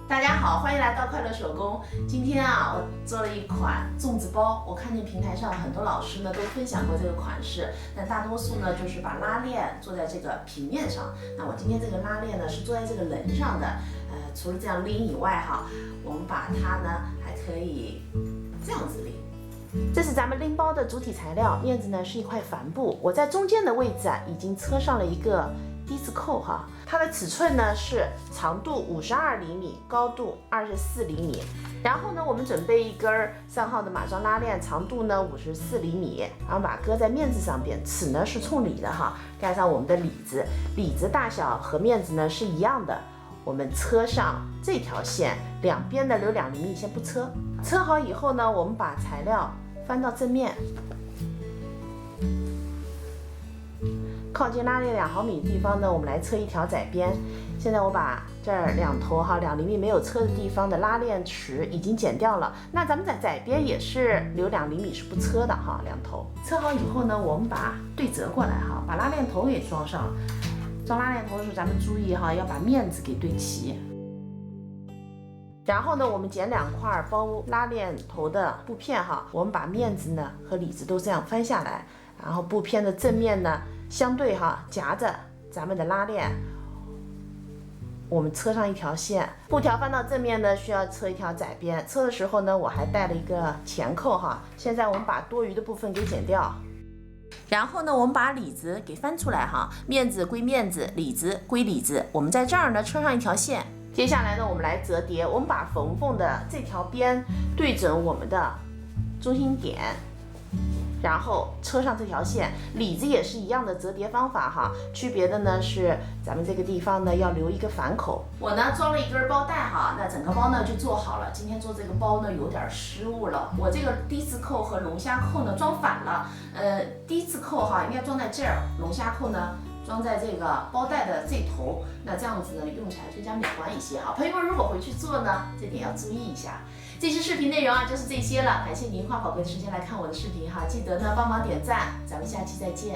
大家好，欢迎来到快乐手工。今天啊，我做了一款粽子包。我看见平台上很多老师呢都分享过这个款式，但大多数呢就是把拉链做在这个平面上。那我今天这个拉链呢是做在这个棱上的。除了这样拎以外哈，我们把它呢还可以这样子拎。这是咱们拎包的主体材料，面子呢是一块帆布，我在中间的位置啊已经车上了一个低字扣哈，它的尺寸呢是长度52厘米，高度24厘米。然后呢，我们准备一根3号的马装拉链，长度呢54厘米，然后把它搁在面子上边，尺呢是冲里的哈，盖上我们的里子，里子大小和面子呢是一样的。我们车上这条线两边的留2厘米，先不车。车好以后呢，我们把材料翻到正面。靠近拉链2毫米的地方呢，我们来车一条窄边。现在我把这儿两头2厘米没有车的地方的拉链齿已经剪掉了。那咱们在窄边也是留2厘米是不车的哈，两头车好以后呢，我们把对折过来哈，把拉链头给装上。装拉链头的时候，咱们注意哈，要把面子给对齐。然后呢，我们剪2块包拉链头的布片哈，我们把面子呢和里子都这样翻下来，然后布片的正面呢相对哈夹着咱们的拉链，我们车上一条线，布条翻到正面呢需要车一条窄边，车的时候呢我还带了一个前扣哈。现在我们把多余的部分给剪掉。然后呢，我们把里子给翻出来哈，面子归面子，里子归里子。我们在这儿呢车上一条线。接下来呢，我们来折叠。我们把缝缝的这条边对准我们的中心点，然后车上这条线。里子也是一样的折叠方法哈，区别的呢是咱们这个地方呢要留一个反口。我呢装了一根包带哈，那整个包呢就做好了。今天做这个包呢有点失误了，我这个低字扣和龙虾扣呢装反了。低字扣哈应该装在这儿，龙虾扣呢装在这个包带的这头，那这样子呢用起来更加美观一些哈。朋友们如果回去做呢，这点要注意一下。这期视频内容啊就是这些了，感谢您花宝贵的时间来看我的视频哈，记得呢帮忙点赞，咱们下期再见。